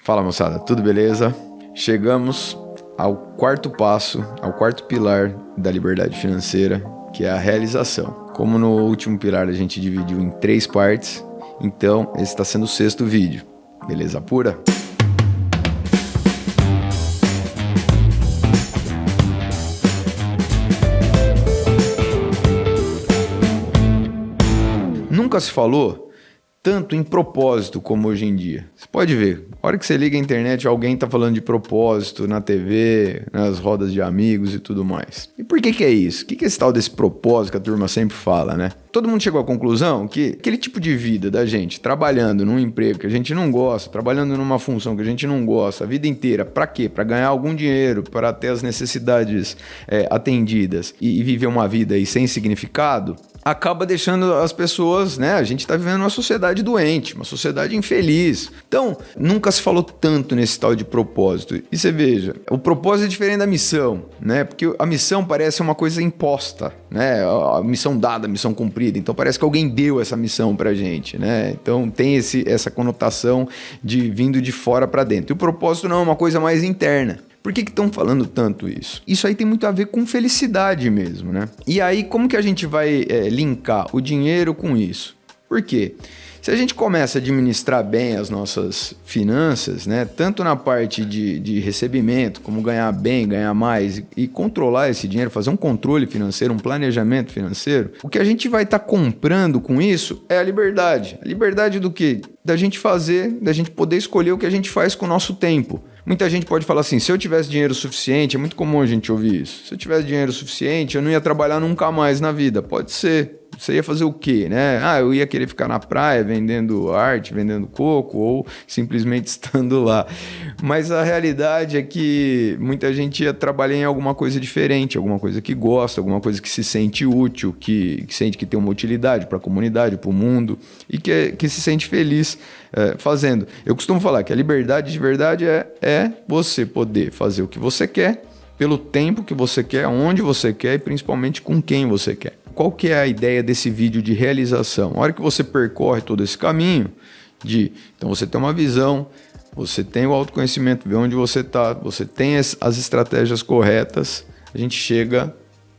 Fala, moçada, tudo beleza? Chegamos ao quarto passo, ao quarto pilar da liberdade financeira, que é a realização. Como no último pilar a gente dividiu em 3 partes, então esse está sendo o 6º vídeo. Beleza pura? Nunca se falou tanto em propósito como hoje em dia. Você pode ver, a hora que você liga a internet, alguém está falando de propósito na TV, nas rodas de amigos e tudo mais. E por que é isso? O que é esse tal desse propósito que a turma sempre fala, né? Todo mundo chegou à conclusão que aquele tipo de vida da gente, trabalhando num emprego que a gente não gosta, trabalhando numa função que a gente não gosta, a vida inteira, para quê? Para ganhar algum dinheiro, para ter as necessidades atendidas e viver uma vida aí sem significado, acaba deixando as pessoas, né? A gente está vivendo uma sociedade doente, uma sociedade infeliz. Então, nunca se falou tanto nesse tal de propósito. E você veja, o propósito é diferente da missão, né? Porque a missão parece uma coisa imposta, né? A missão dada, a missão cumprida. Então, parece que alguém deu essa missão pra gente, né? Então, tem essa conotação de vindo de fora para dentro. E o propósito não é uma coisa mais interna. Por que estão falando tanto isso? Isso aí tem muito a ver com felicidade mesmo, né? E aí, como que a gente vai linkar o dinheiro com isso? Por quê? Se a gente começa a administrar bem as nossas finanças, né, tanto na parte de recebimento, como ganhar bem, ganhar mais e controlar esse dinheiro, fazer um controle financeiro, um planejamento financeiro, o que a gente vai estar comprando com isso é a liberdade. A liberdade do quê? Da gente fazer, da gente poder escolher o que a gente faz com o nosso tempo. Muita gente pode falar assim, se eu tivesse dinheiro suficiente, é muito comum a gente ouvir isso, se eu tivesse dinheiro suficiente, eu não ia trabalhar nunca mais na vida. Pode ser. Você ia fazer o quê, né? Eu ia querer ficar na praia vendendo arte, vendendo coco ou simplesmente estando lá. Mas a realidade é que muita gente ia trabalhar em alguma coisa diferente, alguma coisa que gosta, alguma coisa que se sente útil, que sente que tem uma utilidade para a comunidade, para o mundo e que se sente feliz fazendo. Eu costumo falar que a liberdade de verdade é você poder fazer o que você quer, pelo tempo que você quer, onde você quer e principalmente com quem você quer. Qual que é a ideia desse vídeo de realização? A hora que você percorre todo esse caminho, então você tem uma visão, você tem o autoconhecimento, vê onde você está, você tem as estratégias corretas, a gente chega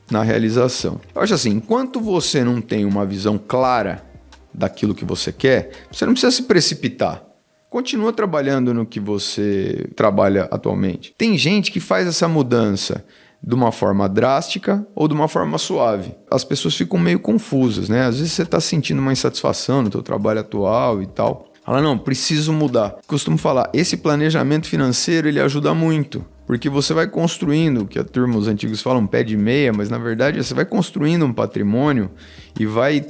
na realização. Eu acho assim, enquanto você não tem uma visão clara daquilo que você quer, você não precisa se precipitar. Continua trabalhando no que você trabalha atualmente. Tem gente que faz essa mudança de uma forma drástica ou de uma forma suave. As pessoas ficam meio confusas, né? Às vezes você está sentindo uma insatisfação no teu trabalho atual e tal. Fala, não, preciso mudar. Costumo falar, esse planejamento financeiro, ele ajuda muito. Porque você vai construindo, que a turma, os antigos falam pé de meia, mas na verdade você vai construindo um patrimônio e vai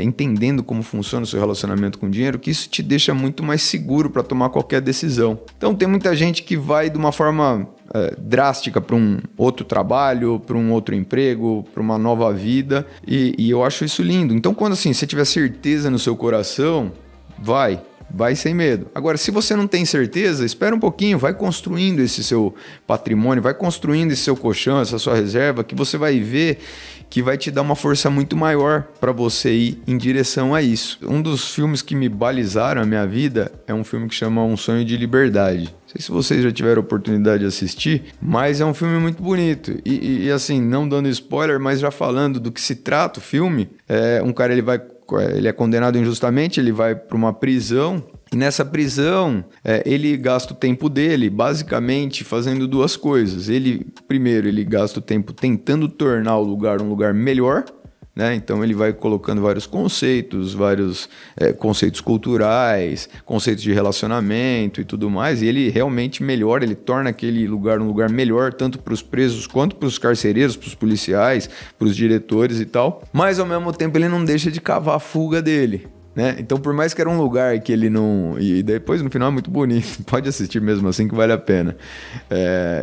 entendendo como funciona o seu relacionamento com o dinheiro, que isso te deixa muito mais seguro para tomar qualquer decisão. Então tem muita gente que vai de uma forma drástica para um outro trabalho, para um outro emprego, para uma nova vida e eu acho isso lindo. Então quando assim, você tiver certeza no seu coração, vai sem medo. Agora, se você não tem certeza, espera um pouquinho, vai construindo esse seu patrimônio, vai construindo esse seu colchão, essa sua reserva, que você vai ver que vai te dar uma força muito maior para você ir em direção a isso. Um dos filmes que me balizaram a minha vida é um filme que chama Um Sonho de Liberdade. Não sei se vocês já tiveram a oportunidade de assistir, mas é um filme muito bonito. E assim, não dando spoiler, mas já falando do que se trata o filme, um cara ele é condenado injustamente, ele vai para uma prisão e nessa prisão ele gasta o tempo dele basicamente fazendo 2 coisas. Primeiro, ele gasta o tempo tentando tornar o lugar um lugar melhor, né? Então ele vai colocando vários conceitos culturais, conceitos de relacionamento e tudo mais, e ele realmente melhora, ele torna aquele lugar um lugar melhor, tanto para os presos quanto para os carcereiros, para os policiais, para os diretores e tal, mas ao mesmo tempo ele não deixa de cavar a fuga dele. Né? Então, por mais que era um lugar que ele não... E depois, no final, é muito bonito. Pode assistir mesmo assim que vale a pena.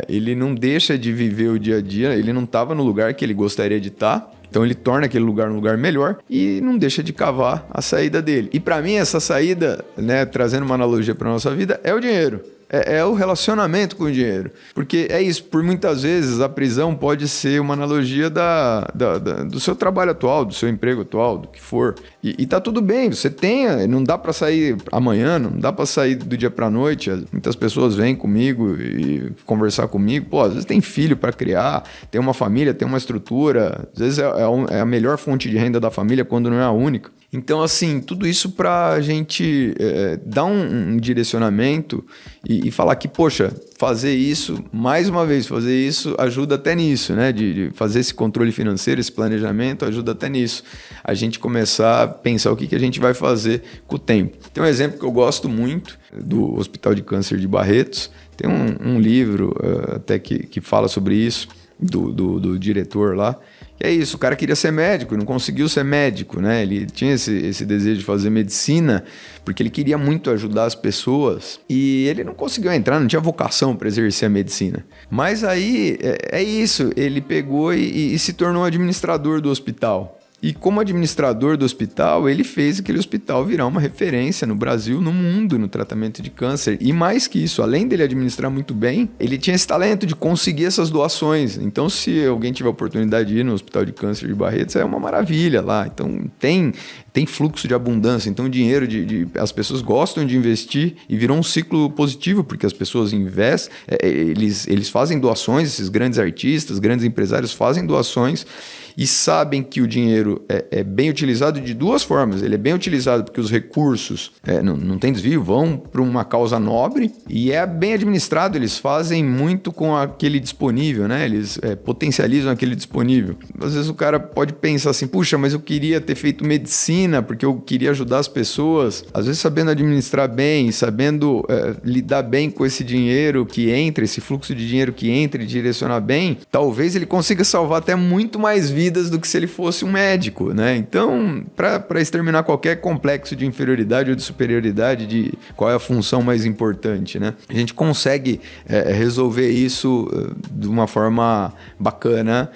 Ele não deixa de viver o dia a dia. Ele não estava no lugar que ele gostaria de estar. Então, ele torna aquele lugar um lugar melhor e não deixa de cavar a saída dele. E, para mim, essa saída, né, trazendo uma analogia para nossa vida, é o dinheiro. É o relacionamento com o dinheiro. Porque é isso, por muitas vezes a prisão pode ser uma analogia do seu trabalho atual, do seu emprego atual, do que for. E tá tudo bem, você tem, não dá para sair amanhã, não dá para sair do dia para noite. Muitas pessoas vêm comigo e conversar comigo, pô, às vezes tem filho para criar, tem uma família, tem uma estrutura, às vezes é a melhor fonte de renda da família quando não é a única. Então, assim, tudo isso para a gente dar um direcionamento e falar que, poxa, fazer isso, mais uma vez, fazer isso ajuda até nisso, né? De fazer esse controle financeiro, esse planejamento, ajuda até nisso. A gente começar a pensar o que a gente vai fazer com o tempo. Tem um exemplo que eu gosto muito do Hospital de Câncer de Barretos. Tem um livro até que fala sobre isso, do diretor lá. E é isso, o cara queria ser médico, não conseguiu ser médico, né? Ele tinha esse desejo de fazer medicina, porque ele queria muito ajudar as pessoas e ele não conseguiu entrar, não tinha vocação para exercer a medicina. Mas aí, é isso, ele pegou e se tornou administrador do hospital. E como administrador do hospital, ele fez aquele hospital virar uma referência no Brasil, no mundo, no tratamento de câncer. E mais que isso, além dele administrar muito bem, ele tinha esse talento de conseguir essas doações. Então, se alguém tiver a oportunidade de ir no Hospital de Câncer de Barretos, é uma maravilha lá. Então, tem fluxo de abundância. Então, o dinheiro, as pessoas gostam de investir e virou um ciclo positivo, porque as pessoas investem, eles fazem doações, esses grandes artistas, grandes empresários fazem doações e sabem que o dinheiro é bem utilizado de duas formas. Ele é bem utilizado porque os recursos não tem desvio, vão para uma causa nobre e é bem administrado. Eles fazem muito com aquele disponível, né? Eles potencializam aquele disponível. Às vezes o cara pode pensar assim, puxa, mas eu queria ter feito medicina porque eu queria ajudar as pessoas. Às vezes sabendo administrar bem, sabendo lidar bem com esse dinheiro que entra, esse fluxo de dinheiro que entra e direcionar bem, talvez ele consiga salvar até muito mais vidas do que se ele fosse um médico, né? Então, para exterminar qualquer complexo de inferioridade ou de superioridade, de qual é a função mais importante, né? A gente consegue resolver isso de uma forma bacana,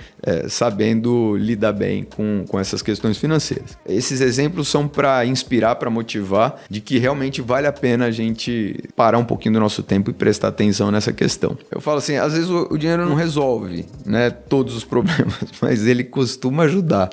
sabendo lidar bem com essas questões financeiras. Esses exemplos são para inspirar, para motivar, de que realmente vale a pena a gente parar um pouquinho do nosso tempo e prestar atenção nessa questão. Eu falo assim, às vezes o dinheiro não resolve, né, todos os problemas, mas ele costuma ajudar,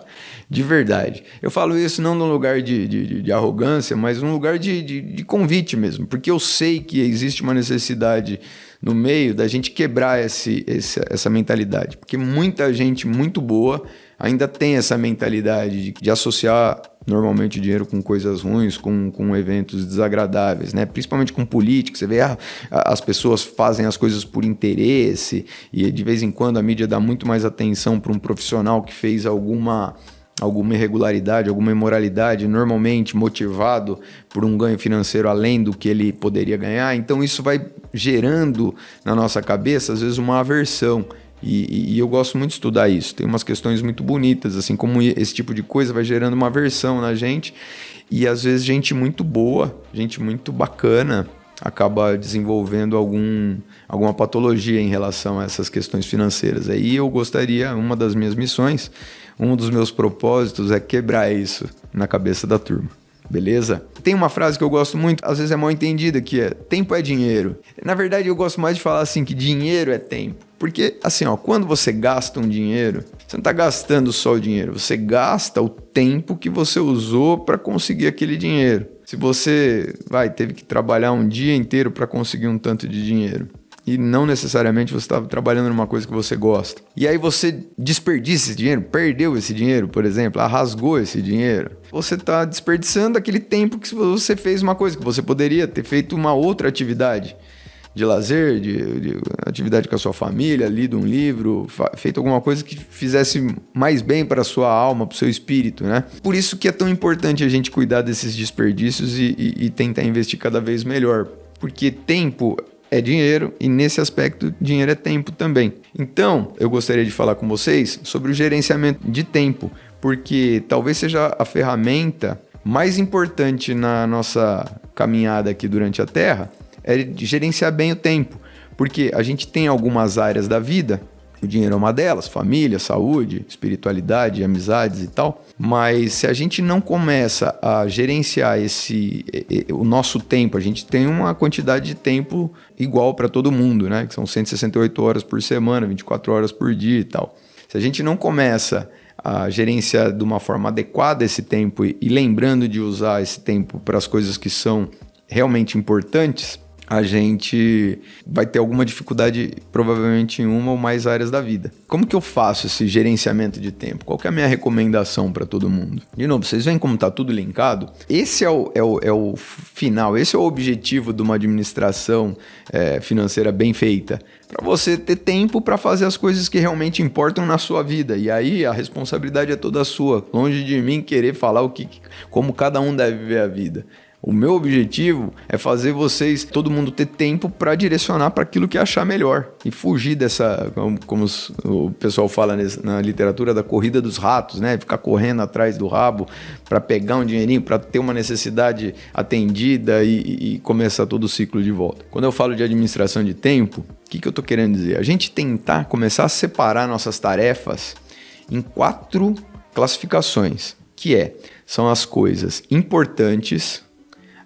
de verdade. Eu falo isso não num lugar de arrogância, mas num lugar de convite mesmo, porque eu sei que existe uma necessidade no meio da gente quebrar essa mentalidade, porque muita gente muito boa ainda tem essa mentalidade de associar normalmente o dinheiro com coisas ruins, com eventos desagradáveis, né? Principalmente com políticos. Você vê, as pessoas fazem as coisas por interesse e de vez em quando a mídia dá muito mais atenção para um profissional que fez alguma irregularidade, alguma imoralidade, normalmente motivado por um ganho financeiro além do que ele poderia ganhar. Então isso vai gerando na nossa cabeça, às vezes, uma aversão. E eu gosto muito de estudar isso. Tem umas questões muito bonitas, assim, como esse tipo de coisa vai gerando uma aversão na gente. E às vezes gente muito boa, gente muito bacana, acaba desenvolvendo alguma patologia em relação a essas questões financeiras. Aí eu gostaria, uma das minhas missões, um dos meus propósitos é quebrar isso na cabeça da turma. Beleza? Tem uma frase que eu gosto muito, às vezes é mal entendida, que é tempo é dinheiro. Na verdade, eu gosto mais de falar assim, que dinheiro é tempo. Porque, assim, quando você gasta um dinheiro, você não está gastando só o dinheiro, você gasta o tempo que você usou para conseguir aquele dinheiro. Se você teve que trabalhar um dia inteiro para conseguir um tanto de dinheiro, e não necessariamente você estava trabalhando numa coisa que você gosta. E aí você desperdiça esse dinheiro, perdeu esse dinheiro, por exemplo, rasgou esse dinheiro. Você está desperdiçando aquele tempo que você fez uma coisa, que você poderia ter feito uma outra atividade de lazer, de atividade com a sua família, lido um livro, feito alguma coisa que fizesse mais bem para a sua alma, para o seu espírito, né? Por isso que é tão importante a gente cuidar desses desperdícios e tentar investir cada vez melhor. Porque tempo é dinheiro e nesse aspecto dinheiro é tempo também. Então, eu gostaria de falar com vocês sobre o gerenciamento de tempo, porque talvez seja a ferramenta mais importante na nossa caminhada aqui durante a Terra, é gerenciar bem o tempo, porque a gente tem algumas áreas da vida, o dinheiro é uma delas, família, saúde, espiritualidade, amizades e tal, mas se a gente não começa a gerenciar o nosso tempo, a gente tem uma quantidade de tempo igual para todo mundo, né? Que são 168 horas por semana, 24 horas por dia e tal. Se a gente não começa a gerenciar de uma forma adequada esse tempo e lembrando de usar esse tempo para as coisas que são realmente importantes, a gente vai ter alguma dificuldade provavelmente em uma ou mais áreas da vida. Como que eu faço esse gerenciamento de tempo? Qual que é a minha recomendação para todo mundo? De novo, vocês veem como está tudo linkado? Esse é o final, esse é o objetivo de uma administração financeira bem feita. Para você ter tempo para fazer as coisas que realmente importam na sua vida. E aí a responsabilidade é toda sua. Longe de mim querer falar como cada um deve viver a vida. O meu objetivo é fazer todo mundo ter tempo para direcionar para aquilo que achar melhor e fugir dessa, como o pessoal fala na literatura, da corrida dos ratos, né? Ficar correndo atrás do rabo para pegar um dinheirinho, para ter uma necessidade atendida e começar todo o ciclo de volta. Quando eu falo de administração de tempo, o que eu estou querendo dizer? A gente tentar começar a separar nossas tarefas em 4 classificações, são as coisas importantes,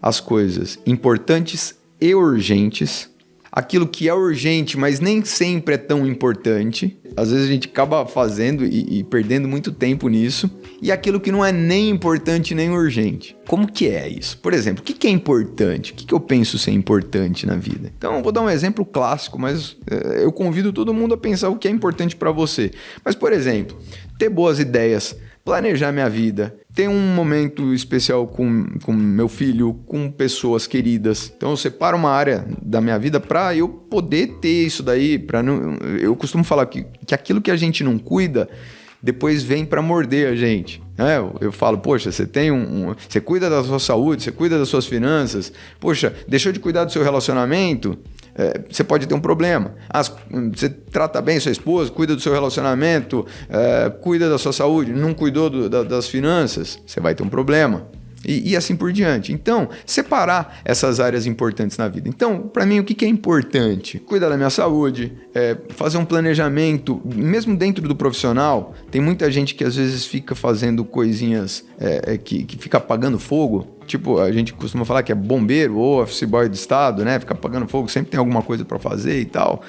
as coisas importantes e urgentes, aquilo que é urgente, mas nem sempre é tão importante, às vezes a gente acaba fazendo e perdendo muito tempo nisso, e aquilo que não é nem importante nem urgente. Como que é isso? Por exemplo, o que é importante? O que eu penso ser importante na vida? Então, eu vou dar um exemplo clássico, mas eu convido todo mundo a pensar o que é importante para você. Mas, por exemplo, ter boas ideias, planejar minha vida, ter um momento especial com meu filho, com pessoas queridas. Então eu separo uma área da minha vida para eu poder ter isso daí. Eu costumo falar que aquilo que a gente não cuida, depois vem para morder a gente. Eu falo, poxa, você tem você cuida da sua saúde, você cuida das suas finanças. Poxa, deixou de cuidar do seu relacionamento, você pode ter um problema. Você trata bem sua esposa, cuida do seu relacionamento, cuida da sua saúde, não cuidou das finanças, você vai ter um problema. E assim por diante. Então, separar essas áreas importantes na vida. Então, para mim, o que é importante? Cuidar da minha saúde, fazer um planejamento, mesmo dentro do profissional. Tem muita gente que às vezes fica fazendo coisinhas que fica apagando fogo. Tipo, a gente costuma falar que é bombeiro ou office boy do estado, né? Fica apagando fogo, sempre tem alguma coisa para fazer e tal.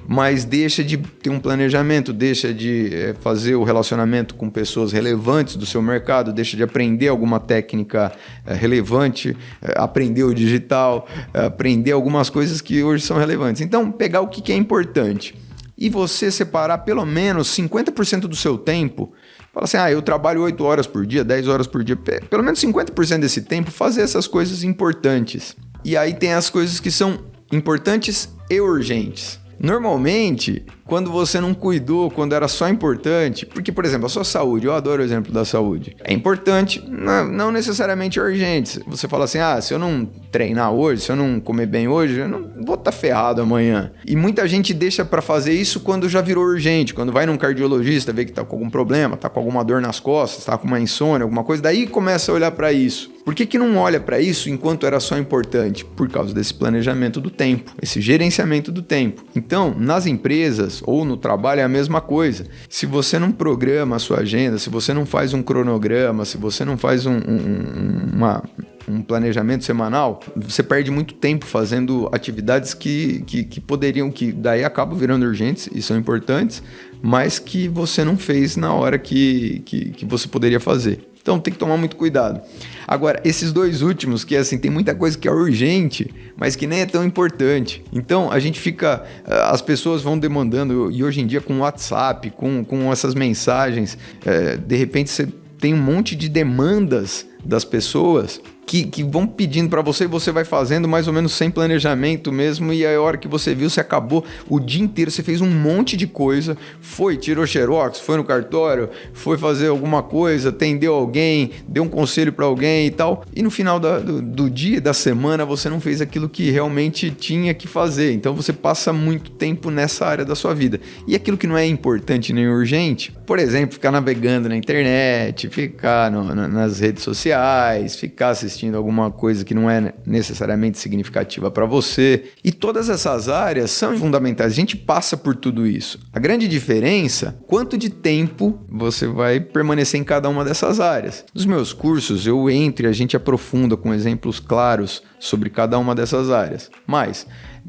Mas deixa de ter um planejamento, deixa de fazer o relacionamento com pessoas relevantes do seu mercado, deixa de aprender alguma técnica relevante, aprender o digital, aprender algumas coisas que hoje são relevantes. Então, pegar o que é importante e você separar pelo menos 50% do seu tempo. Fala assim, eu trabalho 8 horas por dia, 10 horas por dia, pelo menos 50% desse tempo fazer essas coisas importantes. E aí tem as coisas que são importantes e urgentes. Normalmente, quando você não cuidou, quando era só importante, porque, por exemplo, a sua saúde, eu adoro o exemplo da saúde, é importante, não necessariamente urgente. Você fala assim, se eu não treinar hoje, se eu não comer bem hoje, eu não vou estar ferrado amanhã. E muita gente deixa para fazer isso quando já virou urgente, quando vai num cardiologista, vê que tá com algum problema, tá com alguma dor nas costas, tá com uma insônia, alguma coisa, daí começa a olhar para isso. Por que não olha para isso enquanto era só importante? Por causa desse planejamento do tempo, esse gerenciamento do tempo. Então, nas empresas ou no trabalho é a mesma coisa. Se você não programa a sua agenda, se você não faz um cronograma, se você não faz um planejamento semanal, você perde muito tempo fazendo atividades que poderiam, que daí acabam virando urgentes e são importantes, mas que você não fez na hora que você poderia fazer. Então tem que tomar muito cuidado. Agora, esses 2 últimos, que assim, tem muita coisa que é urgente, mas que nem é tão importante. Então a gente fica, as pessoas vão demandando, e hoje em dia com o WhatsApp, com essas mensagens, de repente você tem um monte de demandas das pessoas que vão pedindo para você e você vai fazendo mais ou menos sem planejamento mesmo, e aí a hora que você viu, você acabou o dia inteiro, você fez um monte de coisa, tirou xerox, foi no cartório, foi fazer alguma coisa, atendeu alguém, deu um conselho para alguém e tal, e no final do dia, da semana, você não fez aquilo que realmente tinha que fazer, então você passa muito tempo nessa área da sua vida. E aquilo que não é importante nem urgente, por exemplo, ficar navegando na internet, ficar nas redes sociais, ficar assistindo alguma coisa que não é necessariamente significativa para você. E todas essas áreas são fundamentais. A gente passa por tudo isso. A grande diferença, quanto de tempo você vai permanecer em cada uma dessas áreas. Nos meus cursos, eu entro e a gente aprofunda com exemplos claros sobre cada uma dessas áreas. Mas,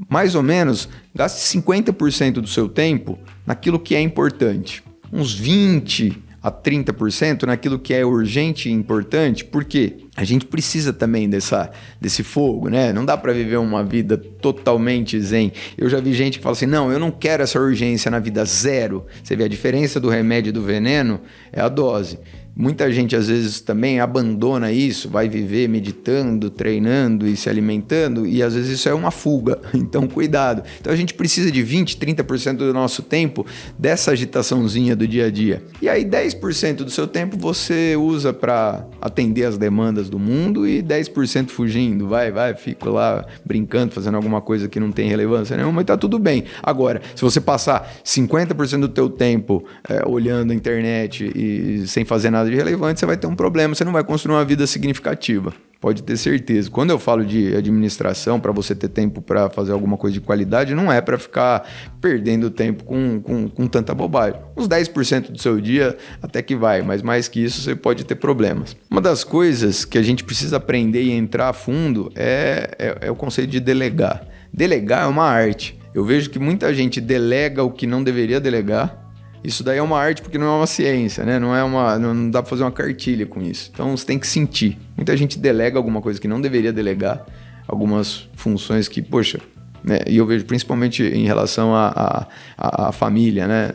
mais ou menos, gaste 50% do seu tempo naquilo que é importante. Uns 20% a 30% naquilo que é urgente e importante, porque a gente precisa também desse fogo, né? Não dá para viver uma vida totalmente zen. Eu já vi gente que fala assim, não, eu não quero essa urgência na vida, zero. Você vê a diferença do remédio e do veneno é a dose. Muita gente às vezes também abandona isso, vai viver meditando, treinando e se alimentando, e às vezes isso é uma fuga, então cuidado. Então a gente precisa de 20, 30% do nosso tempo dessa agitaçãozinha do dia a dia. E aí 10% do seu tempo você usa para atender as demandas do mundo e 10% fugindo, fico lá brincando, fazendo alguma coisa que não tem relevância nenhuma e tá tudo bem. Agora, se você passar 50% do teu tempo olhando a internet e sem fazer nada de relevante, você vai ter um problema, você não vai construir uma vida significativa. Pode ter certeza. Quando eu falo de administração, para você ter tempo para fazer alguma coisa de qualidade, não é para ficar perdendo tempo com tanta bobagem. Uns 10% do seu dia até que vai, mas mais que isso você pode ter problemas. Uma das coisas que a gente precisa aprender e entrar a fundo é o conceito de delegar. Delegar é uma arte. Eu vejo que muita gente delega o que não deveria delegar. Isso daí é uma arte porque não é uma ciência, né? Não dá para fazer uma cartilha com isso. Então você tem que sentir. Muita gente delega alguma coisa que não deveria delegar, algumas funções que, poxa, né? E eu vejo principalmente em relação à família, né?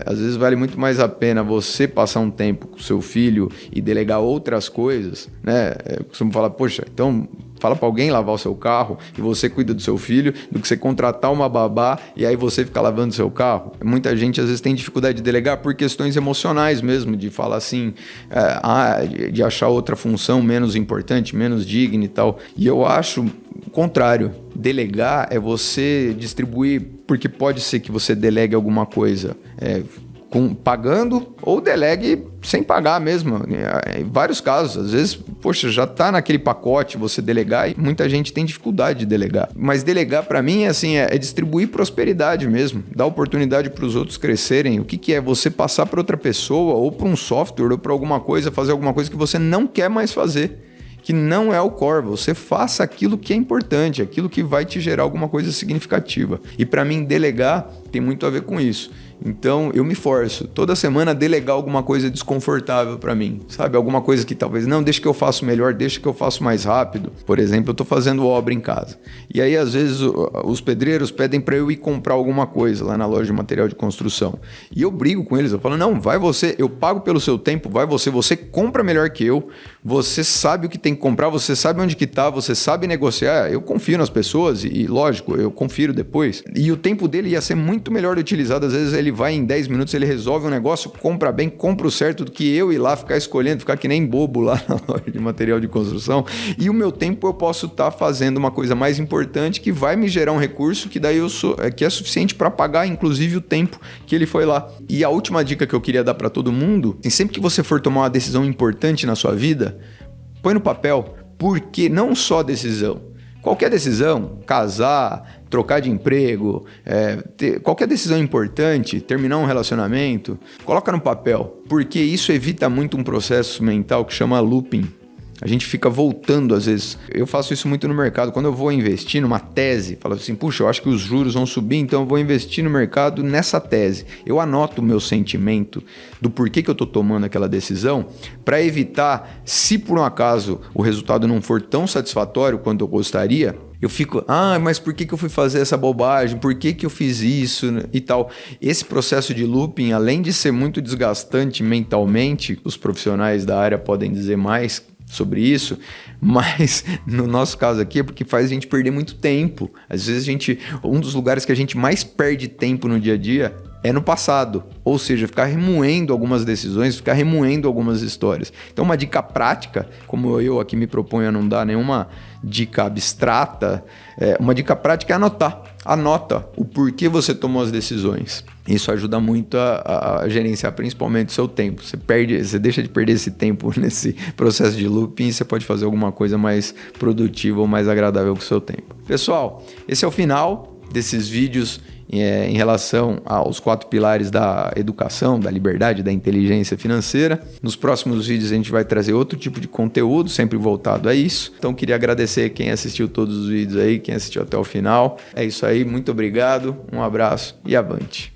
Às vezes vale muito mais a pena você passar um tempo com seu filho e delegar outras coisas, né? Eu costumo falar, poxa, então fala para alguém lavar o seu carro e você cuida do seu filho, do que você contratar uma babá e aí você ficar lavando o seu carro. Muita gente às vezes tem dificuldade de delegar por questões emocionais mesmo, de falar assim, de achar outra função menos importante, menos digna e tal. E eu acho o contrário. Delegar é você distribuir, porque pode ser que você delegue alguma coisa pagando ou delegue sem pagar mesmo. Em vários casos, às vezes, poxa, já tá naquele pacote você delegar e muita gente tem dificuldade de delegar. Mas delegar para mim é distribuir prosperidade mesmo, dar oportunidade para os outros crescerem. O que é você passar para outra pessoa ou para um software ou para alguma coisa, fazer alguma coisa que você não quer mais fazer, que não é o core. Você faça aquilo que é importante, aquilo que vai te gerar alguma coisa significativa. E para mim, delegar tem muito a ver com isso. Então, eu me forço toda semana a delegar alguma coisa desconfortável para mim, sabe? Alguma coisa que talvez, não, deixa que eu faço melhor, deixa que eu faço mais rápido. Por exemplo, eu tô fazendo obra em casa. E aí, às vezes, os pedreiros pedem para eu ir comprar alguma coisa lá na loja de material de construção. E eu brigo com eles, eu falo, não, vai você, eu pago pelo seu tempo, vai você compra melhor que eu, você sabe o que tem que comprar, você sabe onde que tá, você sabe negociar. Eu confio nas pessoas e lógico, eu confiro depois. E o tempo dele ia ser muito melhor utilizado, às vezes ele vai em 10 minutos, ele resolve um negócio, compra bem, compra o certo, do que eu ir lá ficar escolhendo, ficar que nem bobo lá na loja de material de construção. E o meu tempo eu posso estar fazendo uma coisa mais importante que vai me gerar um recurso que daí que é suficiente para pagar, inclusive, o tempo que ele foi lá. E a última dica que eu queria dar para todo mundo, sempre que você for tomar uma decisão importante na sua vida, põe no papel, porque não só decisão. Qualquer decisão, casar, trocar de emprego, qualquer decisão importante, terminar um relacionamento, coloca no papel, porque isso evita muito um processo mental que chama looping. A gente fica voltando às vezes. Eu faço isso muito no mercado. Quando eu vou investir numa tese, falo assim, puxa, eu acho que os juros vão subir, então eu vou investir no mercado nessa tese. Eu anoto o meu sentimento do porquê que eu estou tomando aquela decisão para evitar, se por um acaso o resultado não for tão satisfatório quanto eu gostaria, eu fico, mas por que eu fui fazer essa bobagem? Por que eu fiz isso e tal? Esse processo de looping, além de ser muito desgastante mentalmente, os profissionais da área podem dizer mais sobre isso, mas no nosso caso aqui é porque faz a gente perder muito tempo. Às vezes um dos lugares que a gente mais perde tempo no dia a dia é no passado, ou seja, ficar remoendo algumas decisões, ficar remoendo algumas histórias. Então uma dica prática, como eu aqui me proponho a não dar nenhuma dica abstrata, uma dica prática é anotar. Anota o porquê você tomou as decisões. Isso ajuda muito a gerenciar principalmente o seu tempo. Você deixa de perder esse tempo nesse processo de looping e você pode fazer alguma coisa mais produtiva ou mais agradável com o seu tempo. Pessoal, esse é o final desses vídeos em relação aos 4 pilares da educação, da liberdade, da inteligência financeira. Nos próximos vídeos a gente vai trazer outro tipo de conteúdo, sempre voltado a isso. Então queria agradecer quem assistiu todos os vídeos aí, quem assistiu até o final. É isso aí, muito obrigado, um abraço e avante!